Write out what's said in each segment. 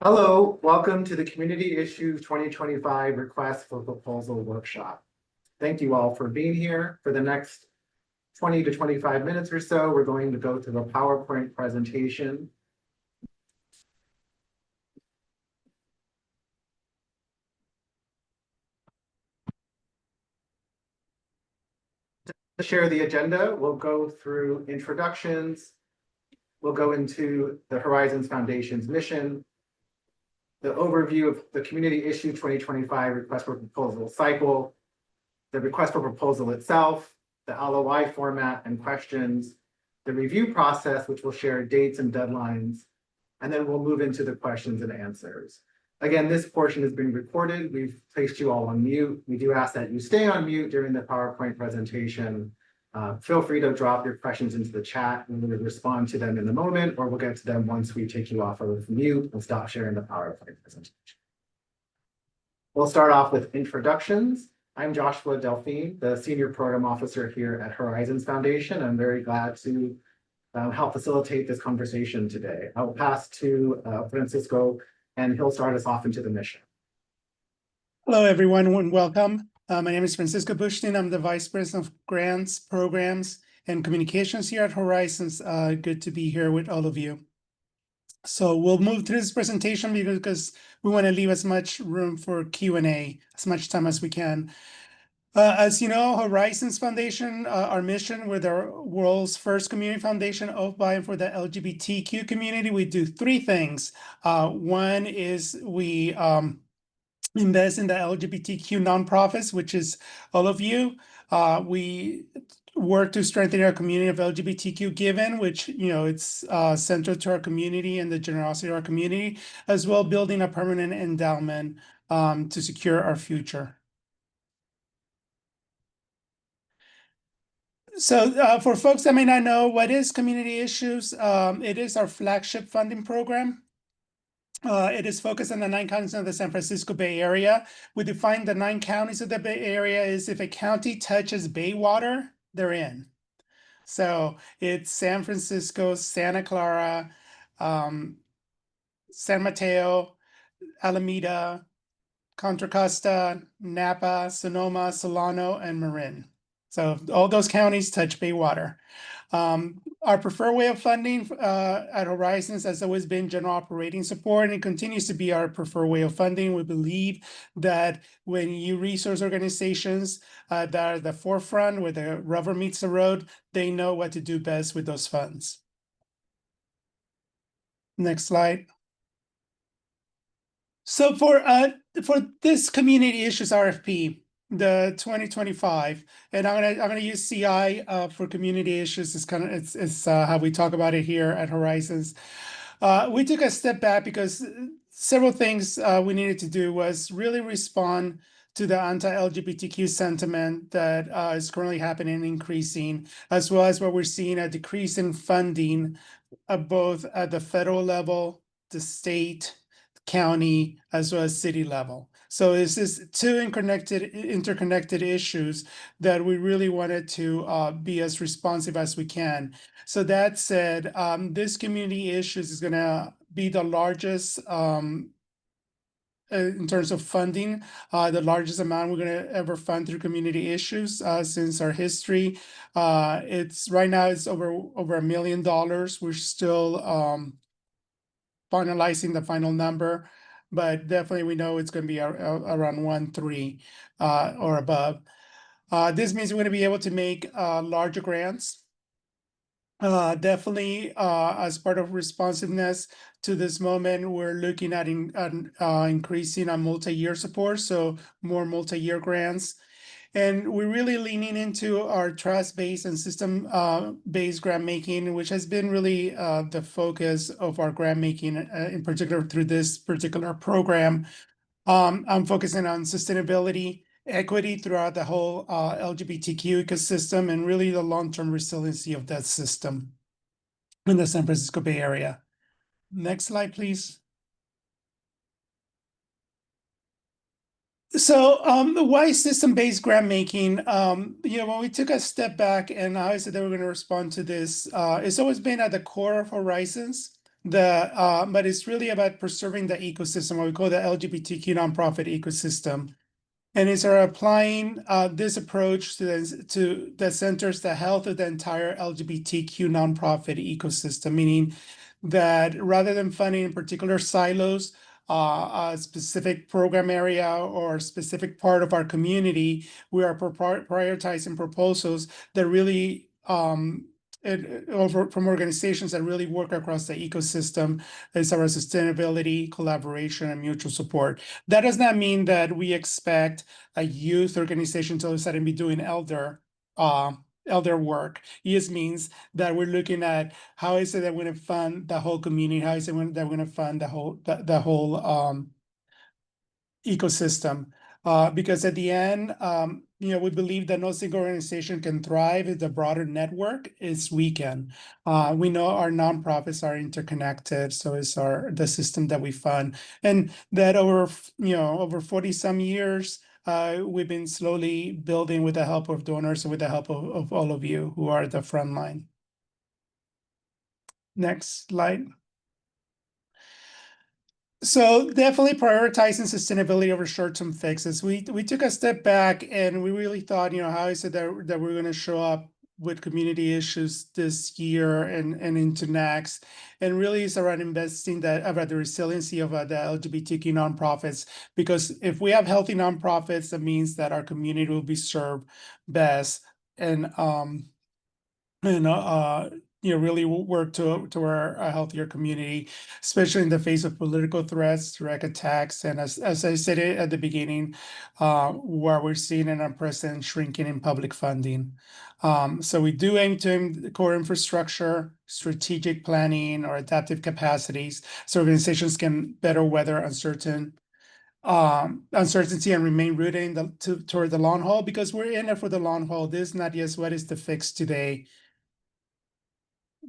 Hello, welcome to the Community Issues 2025 Request for Proposal Workshop. Thank you all for being here. For the next 20 to 25 minutes or so, we're going to go through a PowerPoint presentation. To share the agenda, we'll go through introductions. We'll go into the Horizons Foundation's mission, the overview of the Community Issue 2025 Request for Proposal cycle, the request for proposal itself, the LOI format and questions, the review process, which will share dates and deadlines, and then we'll move into the questions and answers. Again, this portion has been recorded. We've placed you all on mute. We do ask that you stay on mute during the PowerPoint presentation. Feel free to drop your questions into the chat and we'll respond to them in a moment, or we'll get to them once we take you off of mute and stop sharing the PowerPoint presentation. We'll start off with introductions. I'm Joshua Delphine, the Senior Program Officer here at Horizons Foundation. I'm very glad to help facilitate this conversation today. I will pass to Francisco, and he'll start us off into the mission. Hello, everyone, and welcome. My name is Francisco Bushtin. I'm the Vice President of Grants, Programs, and Communications here at Horizons. Good to be here with all of you. So we'll move through this presentation because we want to leave as much room for Q&A, as much time as we can. As you know, Horizons Foundation, our mission, we're the world's first community foundation of by and for the LGBTQ community. We do three things. One is we invest in the LGBTQ nonprofits, which is all of you. We work to strengthen our community of LGBTQ given, which, it's central to our community and the generosity of our community, as well building a permanent endowment to secure our future. So for folks that may not know, what is Community Issues? It is our flagship funding program. It is focused on the 9 counties of the San Francisco Bay Area. We define the 9 counties of the Bay Area as if a county touches bay water, they're in. So it's San Francisco, Santa Clara, San Mateo, Alameda, Contra Costa, Napa, Sonoma, Solano, and Marin. So all those counties touch bay water. Our preferred way of funding at Horizons has always been general operating support, and it continues to be our preferred way of funding. We believe that when you resource organizations that are at the forefront where the rubber meets the road, they know what to do best with those funds. Next slide. So for this Community Issues RFP, the 2025, and I'm gonna use CI for community issues. It's how we talk about it here at Horizons. We took a step back because several things we needed to do was really respond to the anti-LGBTQ sentiment that is currently happening and increasing, as well as what we're seeing a decrease in funding both at the federal level, the state, county, as well as city level. So it's this two interconnected issues that we really wanted to be as responsive as we can. So that said, this Community Issues is going to be the largest in terms of funding, the largest amount we're going to ever fund through Community Issues since our history. It's right now it's over $1 million. We're still finalizing the final number, but definitely we know it's going to be around 1.3 or above. This means we're going to be able to make larger grants. Definitely, as part of responsiveness to this moment, we're looking at increasing our multi-year support, so more multi-year grants. And we're really leaning into our trust-based and system-based grant making, which has been really the focus of our grant making, in particular through this particular program. I'm focusing on sustainability, equity throughout the whole LGBTQ ecosystem, and really the long-term resiliency of that system in the San Francisco Bay Area. Next slide, please. So why system-based grant making? When we took a step back and I said that we're going to respond to this, it's always been at the core of Horizons. But it's really about preserving the ecosystem, what we call the LGBTQ nonprofit ecosystem. And it's applying this approach to that centers the health of the entire LGBTQ nonprofit ecosystem, meaning that rather than funding in particular silos, a specific program area or specific part of our community, we are prioritizing proposals that really from organizations that really work across the ecosystem as far as sustainability, collaboration, and mutual support. That does not mean that we expect a youth organization to all of a sudden be doing elder work. It just means that we're looking at how is it that we're going to fund the whole community, how is it that we're going to fund the whole ecosystem. Because at the end, we believe that no single organization can thrive if the broader network is weakened. We know our nonprofits are interconnected, so is the system that we fund, and that over 40 some years, we've been slowly building with the help of donors and with the help of all of you who are at the front line. Next slide. So definitely prioritizing sustainability over short-term fixes. We took a step back and we really thought, how is it that we're going to show up with community issues this year and into next, and really it's around investing about the resiliency of the LGBTQ nonprofits, because if we have healthy nonprofits, that means that our community will be served best, and really work toward a healthier community, especially in the face of political threats, direct attacks, and as I said at the beginning, where we're seeing an unprecedented shrinking in public funding. So we do aim to core infrastructure, strategic planning, or adaptive capacities, so organizations can better weather uncertainty and remain rooted toward the long haul, because we're in it for the long haul. This is not just what is the fix today.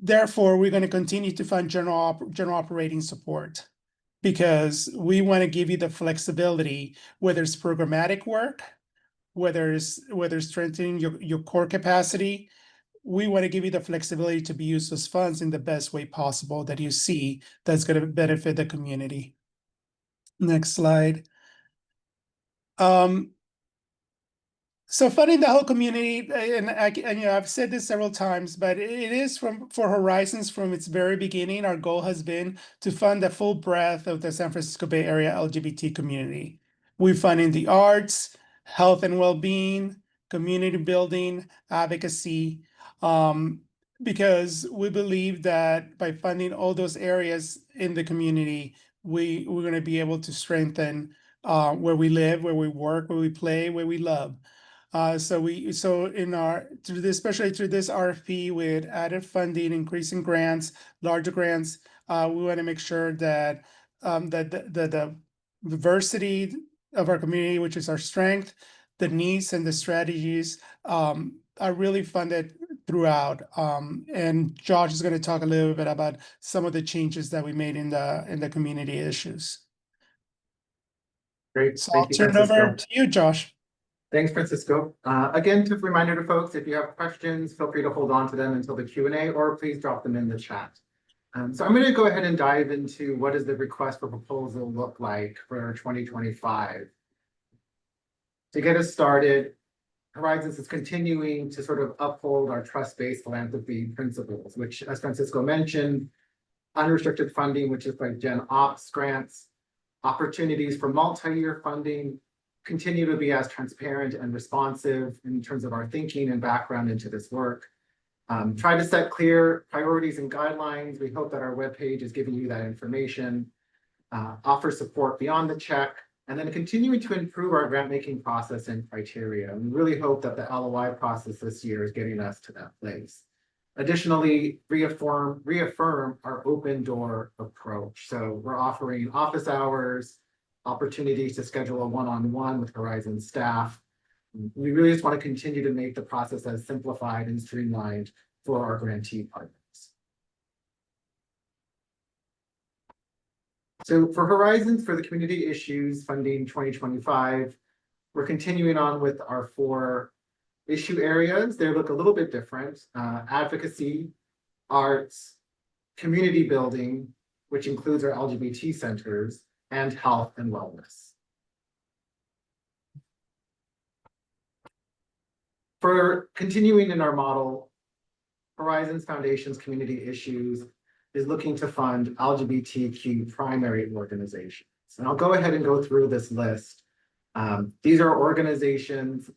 Therefore, we're going to continue to fund general operating support, because we want to give you the flexibility, whether it's programmatic work, whether it's strengthening your core capacity. We want to give you the flexibility to use those funds in the best way possible that you see that's going to benefit the community. Next slide. So funding the whole community, and I've said this several times, but it is for Horizons from its very beginning. Our goal has been to fund the full breadth of the San Francisco Bay Area LGBT community. We fund in the arts, health and well-being, community building, advocacy, because we believe that by funding all those areas in the community, we're going to be able to strengthen where we live, where we work, where we play, where we love. Especially through this RFP, with added funding, increasing grants, larger grants, we want to make sure that the diversity of our community, which is our strength, the needs and the strategies, are really funded throughout. And Josh is going to talk a little bit about some of the changes that we made in the community issues. Great. So Thank I'll turn it over to you, Josh. Thanks, Francisco. Again, just a reminder to folks, if you have questions, feel free to hold on to them until the Q&A, or please drop them in the chat. So I'm going to go ahead and dive into what does the request for proposal look like for 2025. To get us started, Horizons is continuing to sort of uphold our trust-based philanthropy principles, which, as Francisco mentioned, unrestricted funding, which is like Gen Ops grants, opportunities for multi-year funding, continue to be as transparent and responsive in terms of our thinking and background into this work. Try to set clear priorities and guidelines. We hope that our webpage is giving you that information. Offer support beyond the check, and then continuing to improve our grant-making process and criteria. We really hope that the LOI process this year is getting us to that place. Additionally, reaffirm our open door approach. So we're offering office hours, opportunities to schedule a one-on-one with Horizon staff. We really just want to continue to make the process as simplified and streamlined for our grantee partners. So for Horizons, for the Community Issues Funding 2025, we're continuing on with our 4 issue areas. They look a little bit different: advocacy, arts, community building, which includes our LGBT centers, and health and wellness. For continuing in our model, Horizons Foundation's Community Issues is looking to fund LGBTQ primary organizations. And I'll go ahead and go through this list. These are organizations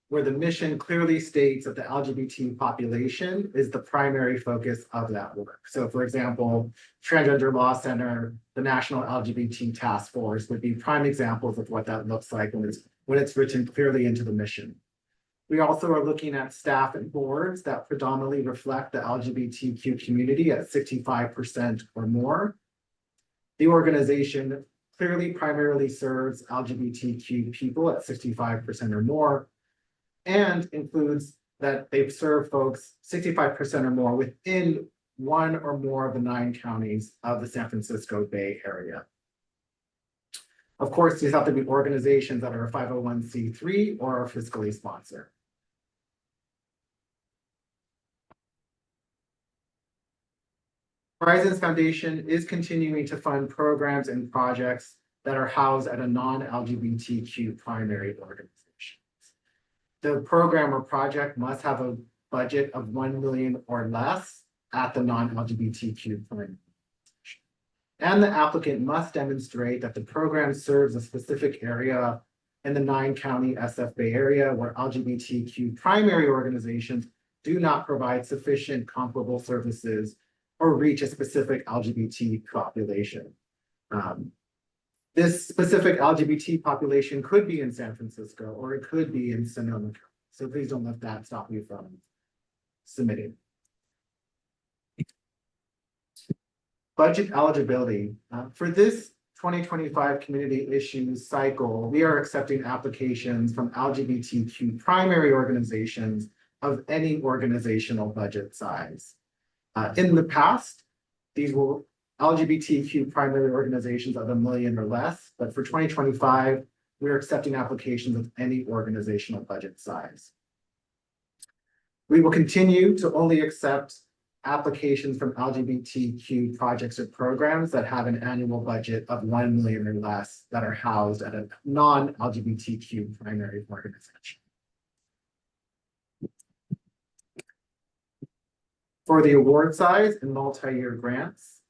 where the mission clearly states that the LGBT population is the primary focus of that work. So for example, Transgender Law Center, the National LGBT Task Force would be prime examples of what that looks like when it's written clearly into the mission. We also are looking at staff and boards that predominantly reflect the LGBTQ community at 65% or more. The organization clearly primarily serves LGBTQ people at 65% or more, and includes that they've served folks 65% or more within one or more of the 9 counties of the San Francisco Bay Area. Of course, these have to be organizations that are a 501c3 or are fiscally sponsored. Horizons Foundation is continuing to fund programs and projects that are housed at a non-LGBTQ primary organization. The program or project must have a budget of 1 million or less at the non-LGBTQ primary. And the applicant must demonstrate that the program serves a specific area in the 9-county SF Bay Area where LGBTQ primary organizations do not provide sufficient comparable services or reach a specific LGBT population. This specific LGBT population could be in San Francisco, or it could be in Sonoma County. So please don't let that stop you from submitting. Budget eligibility. For this 2025 community issues cycle, we are accepting applications from LGBTQ primary organizations of any organizational budget size. In the past, these were LGBTQ primary organizations of 1 million or less, but for 2025, we're accepting applications of any organizational budget size. We will continue to only accept applications from LGBTQ projects or programs that have an annual budget of 1 million or less that are housed at a non-LGBTQ primary organization. For the award size and multi-year grants,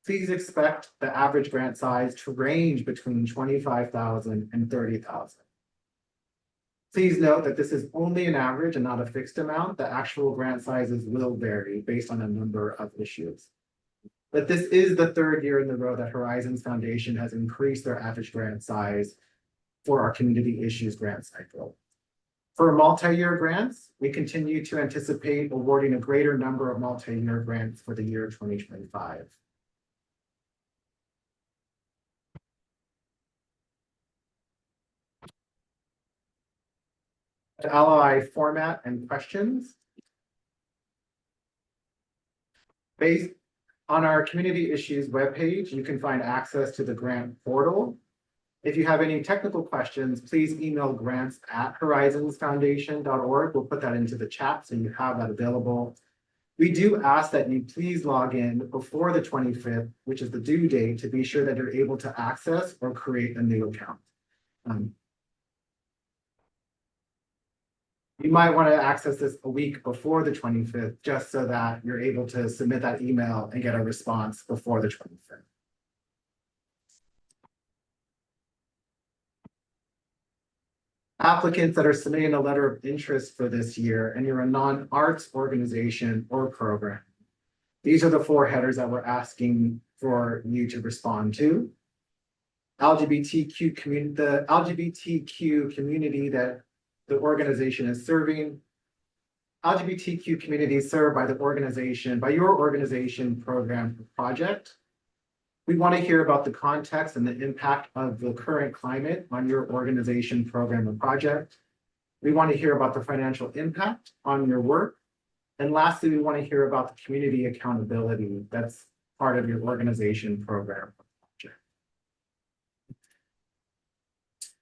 please expect the average grant size to range between 25,000 and 30,000. Please note that this is only an average and not a fixed amount. The actual grant sizes will vary based on a number of issues. But this is the 3rd year in a row that Horizons Foundation has increased their average grant size for our community issues grant cycle. For multi-year grants, we continue to anticipate awarding a greater number of multi-year grants for the year 2025. The LOI format and questions. Based on our community issues webpage, you can find access to the grant portal. If you have any technical questions, please email grants@horizonsfoundation.org. We'll put that into the chat so you have that available. We do ask that you please log in before the 25th, which is the due date, to be sure that you're able to access or create a new account. You might want to access this a week before the 25th, just so that you're able to submit that email and get a response before the 25th. Applicants that are submitting a letter of interest for this year and you're a non-arts organization or program. These are the 4 headers that we're asking for you to respond to. LGBTQ community, the LGBTQ community that the organization is serving. LGBTQ communities served by the organization, by your organization, program, or project. We want to hear about the context and the impact of the current climate on your organization, program, or project. We want to hear about the financial impact on your work. And lastly, we want to hear about the community accountability that's part of your organization, program, or project.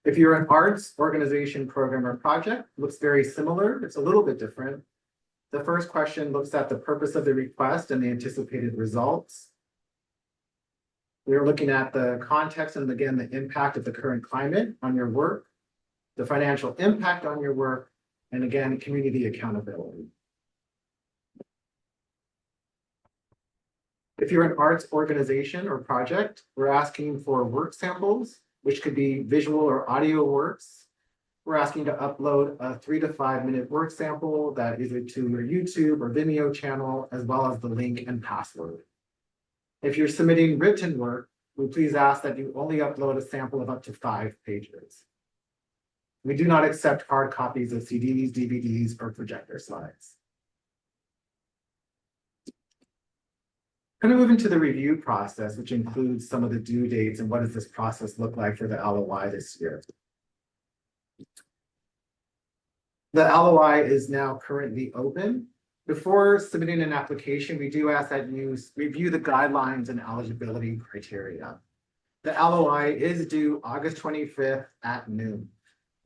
If you're an arts organization, program, or project, it looks very similar. It's a little bit different. The first question looks at the purpose of the request and the anticipated results. We're looking at the context and again, the impact of the current climate on your work, the financial impact on your work, and again, community accountability. If you're an arts organization or project, we're asking for work samples, which could be visual or audio works. We're asking to upload a 3 to 5 minute work sample that is either to your YouTube or Vimeo channel, as well as the link and password. If you're submitting written work, we please ask that you only upload a sample of up to 5 pages. We do not accept hard copies of CDs, DVDs, or projector slides. I'm going to move into the review process, which includes some of the due dates and what does this process look like for the LOI this year. The LOI is now currently open. Before submitting an application, we do ask that you review the guidelines and eligibility criteria. The LOI is due August 25th at noon.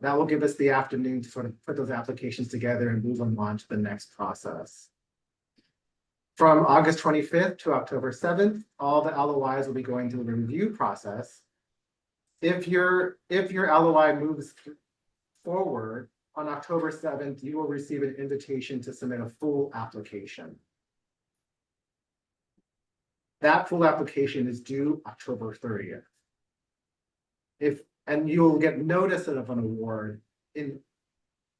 That will give us the afternoon to sort of put those applications together and move them on to the next process. From August 25th to October 7th, all the LOIs will be going through the review process. If your LOI moves forward, on October 7th, you will receive an invitation to submit a full application. That full application is due October 30th. And you'll get notice of an award in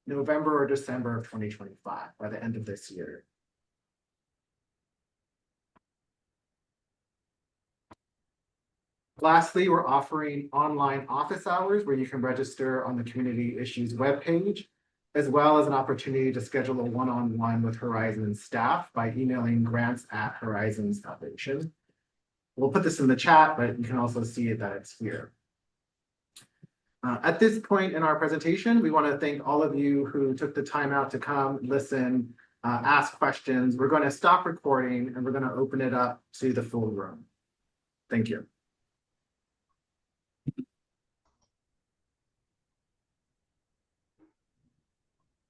November or December of 2025, by the end of this year. Lastly, we're offering online office hours where you can register on the Community Issues webpage, as well as an opportunity to schedule a one-on-one with Horizons staff by emailing grants@Horizons Foundation. We'll put this in the chat, but you can also see that it's here. At this point in our presentation, we want to thank all of you who took the time out to come, listen, ask questions. We're going to stop recording and we're going to open it up to the full room. Thank you.